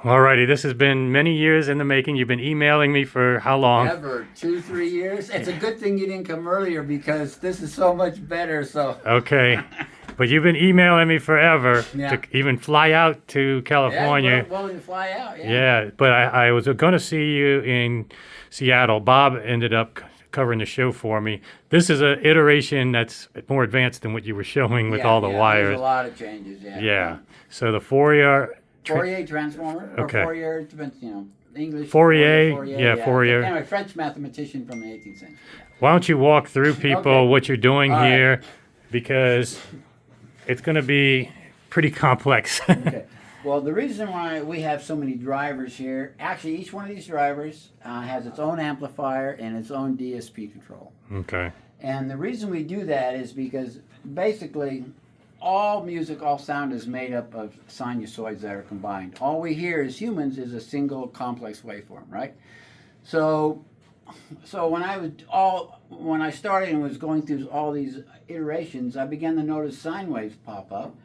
Alrighty, this has been many years in the making. You've been emailing me for how long? Ever 2, 3 years. It's a good thing you didn't come earlier because this is so much better. So Okay. But you've been emailing me forever Yeah. to even fly out to yeah, California. willing to fly out. Yeah. Yeah, but I was going to see you in Seattle. Bob ended up covering the show for me. This is an iteration that's more advanced than what you were showing with all the There's wires. a lot of changes. Yeah. Yeah. So the Fourier. Fourier transformer. Or Okay. Fourier, it depends, English. Fourier, yeah, Fourier. Anyway, French mathematician from the 18th century. Why don't you walk through people Okay. what you're doing All right. here, because it's going to be pretty complex. Okay. Well, the reason why we have so many drivers here, actually, each one of these drivers has its own amplifier and its own DSP control. Okay. And the reason we do that is because basically all music, all sound is made up of sinusoids that are combined. All we hear as humans is a single complex waveform, right? So when I started and was going through all these iterations, I began to notice sine waves pop up.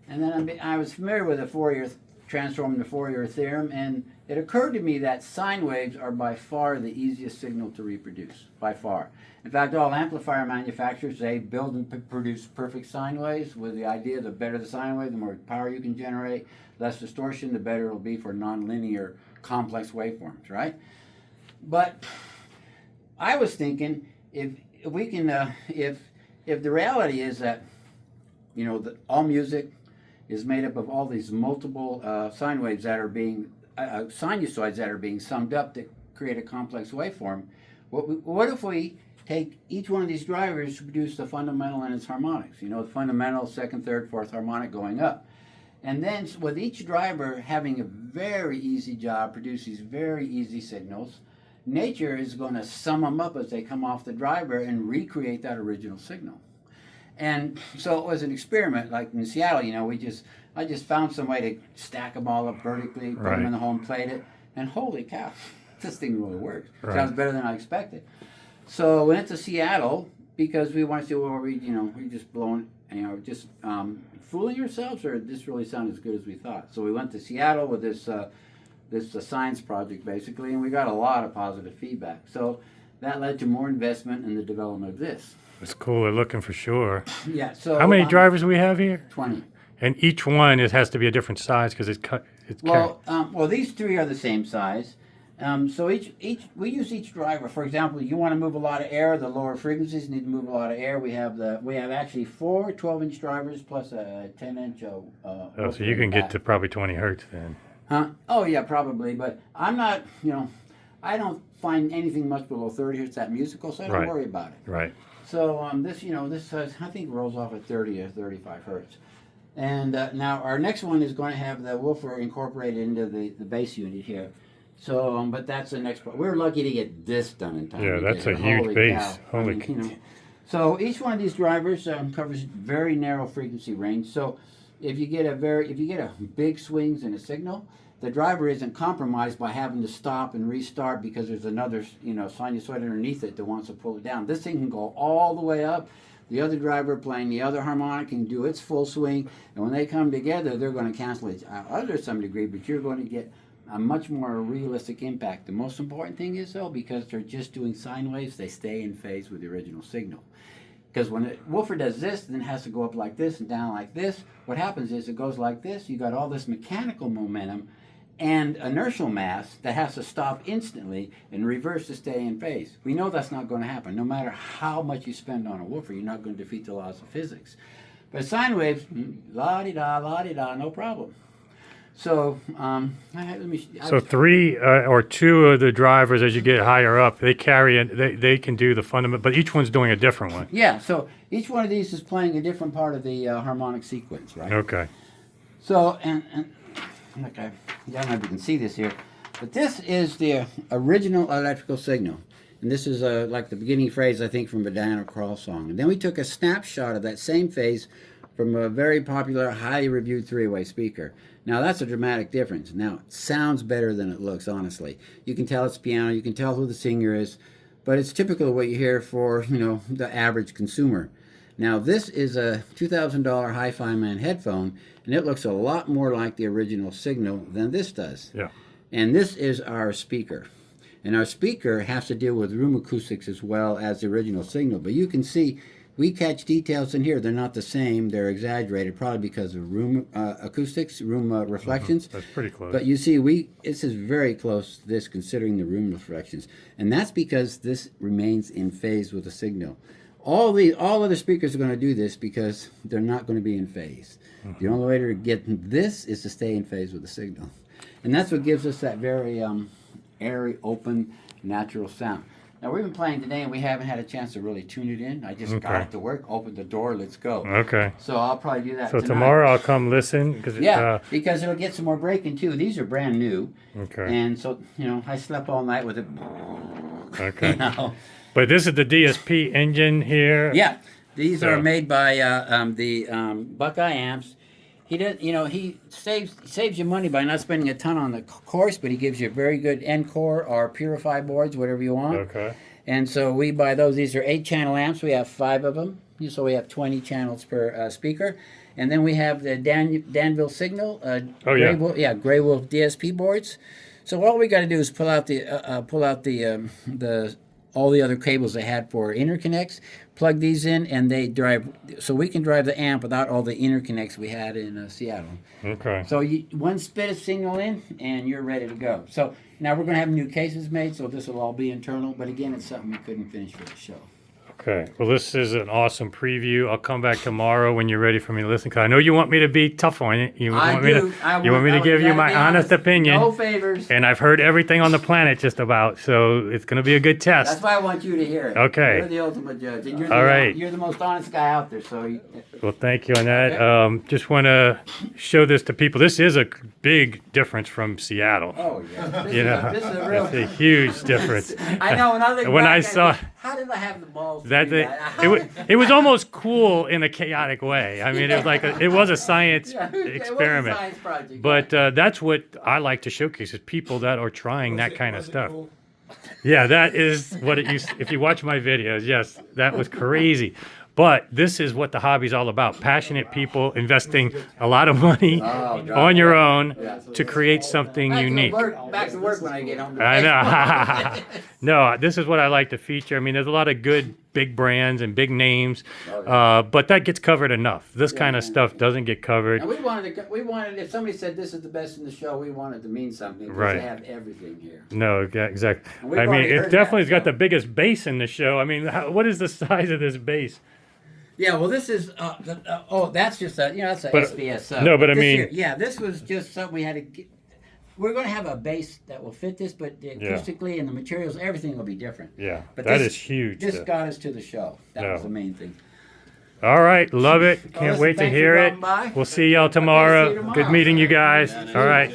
And then I was familiar with the Fourier transform and the Fourier theorem, and it occurred to me that sine waves are by far the easiest signal to reproduce, by far. In fact, all amplifier manufacturers, they build and produce perfect sine waves with the idea the better the sine wave, the more power you can generate, less distortion, the better it'll be for nonlinear complex waveforms, right? But I was thinking if we can, if the reality is that, all music is made up of all these multiple sine waves that are being sinusoids that are being summed up to create a complex waveform. What if we take each one of these drivers to produce the fundamental and its harmonics? The fundamental, second, third, fourth harmonic going up. And then with each driver having a very easy job, produce these very easy signals, nature is going to sum them up as they come off the driver and recreate that original signal. And so it was an experiment, like in Seattle, I just found some way to stack them all up vertically, put them in the home, played it, and holy cow, this thing really works. Right. Sounds better than I expected. So we went to Seattle because we wanted to see, well, we just blowing, just fooling ourselves, or did this really sound as good as we thought? So we went to Seattle with this science project, basically, and we got a lot of positive feedback. So that led to more investment in the development of this. It's cooler looking for sure. Yeah. So How many drivers do we have here? 20. And each one has to be a different size because it's cut. Well, these three are the same size. So we use each driver. For example, you want to move a lot of air. The lower frequencies need to move a lot of air. We have actually four 12-inch drivers plus a 10-inch. So you can get to probably 20 hertz then. Huh? Oh yeah, probably. But I'm not. I don't find anything much below 30 hertz that musical, so I don't worry about it. Right. So this I think rolls off at 30 or 35 hertz. And now our next one is going to have the woofer incorporated into the bass unit here. So, but that's the next part. We're lucky to get this done in time. Yeah, that's a huge bass. Holy cow. So each one of these drivers covers very narrow frequency range. So if you get a big swings in a signal, the driver isn't compromised by having to stop and restart because there's another sinusoid underneath it that wants to pull it down. This thing can go all the way up. The other driver playing the other harmonic can do its full swing, and when they come together, they're going to cancel each other to some degree, but you're going to get a much more realistic impact. The most important thing is, though, because they're just doing sine waves, they stay in phase with the original signal. Because when a woofer does this, then it has to go up like this and down like this. What happens is it goes like this. You got all this mechanical momentum and inertial mass that has to stop instantly and reverse to stay in phase. We know that's not going to happen. No matter how much you spend on a woofer, you're not going to defeat the laws of physics. But sine waves, la-di-da, no problem. So, So three or two of the drivers, as you get higher up, they carry and they can do the fundamental, but each one's doing a different one. Yeah, so each one of these is playing a different part of the harmonic sequence, right? Okay. So, and okay, I don't know if you can see this here, but this is the original electrical signal. And this is like the beginning phrase, I think, from a Diana Krall song. And then we took a snapshot of that same phase from a very popular, highly reviewed three-way speaker. Now, that's a dramatic difference. Now, it sounds better than it looks, honestly. You can tell it's piano, you can tell who the singer is, but it's typical of what you hear for, the average consumer. Now this is a $2,000 Hi-Fi Man headphone, and it looks a lot more like the original Signal than this does. Yeah. And this is our speaker. And our speaker has to deal with room acoustics as well as the original Signal. But you can see we catch details in here. They're not the same. They're exaggerated, probably because of room acoustics, room reflections. That's pretty close. But you see, this is very close to this, considering the room reflections. And that's because this remains in phase with the Signal. All other speakers are going to do this because they're not going to be in phase. The only way to get this is to stay in phase with the Signal. And that's what gives us that very airy, open, natural sound. Now, we've been playing today, and we haven't had a chance to really tune it in. I just got off to work, opened the door, let's go. Okay. So I'll probably do that So tonight. tomorrow I'll come listen. Because because it'll get some more breaking, too. These are brand new. Okay. And so, I slept all night with it. Okay. You know. But this is the DSP engine here. Yeah. These So- are made by the Buckeye amps. He does, he saves you money by not spending a ton on the course, but he gives you a very good Encore or Purify boards, whatever you want. Okay. And so we buy those. These are 8-channel amps. We have 5 of them, so we have 20 channels per speaker. And then we have the Danville Signal, Grey Wolf DSP boards. So all we got to do is pull out all the other cables they had for interconnects, plug these in, and they drive. So we can drive the amp without all the interconnects we had in Seattle. Okay. So one spit of signal in, and you're ready to go. So now we're going to have new cases made, so this will all be internal. But again, it's something we couldn't finish for the show. Okay. Well, this is an awesome preview. I'll come back tomorrow when you're ready for me to listen. Because I know you want me to be tough on it. You want me to give you my honest opinion. No favors. And I've heard everything on the planet just about, so it's going to be a good test. That's why I want you to hear it. Okay. You're the ultimate judge. And you're the most honest guy out there. So. Well, thank you on that. Just want to show this to people. This is a big difference from Seattle. Oh yeah. This is a real. It's a huge difference. I know. When I saw. How did I have the balls? It was almost cool in a chaotic way. I mean, it was like it was a science experiment. It was a science project. But that's what I like to showcase is people that are trying that kind of stuff. Cool? Yeah, that is what it used. If you watch my videos, yes, that was crazy. But this is what the hobby's all about. Passionate people investing a lot of money on your own to create something unique. Back to work when I get home. I know. No, this is what I like to feature. I mean, there's a lot of good big brands and big names, but that gets covered enough. This kind of stuff doesn't get covered. And we wanted, if somebody said this is the best in the show, we wanted to mean something. Because they have everything here. No, exactly. I mean, it definitely has got the biggest bass in the show. I mean, what is the size of this bass? Yeah, well, this is that's just that's a SBS. No, but I mean, this was just something we had to get. We're going to have a bass that will fit this, but acoustically and the materials, everything will be different. Yeah, but that is huge. This got us to the show. That was the main thing. All right, love it. Can't wait to hear it. We'll see y'all tomorrow. Good meeting you guys. All right.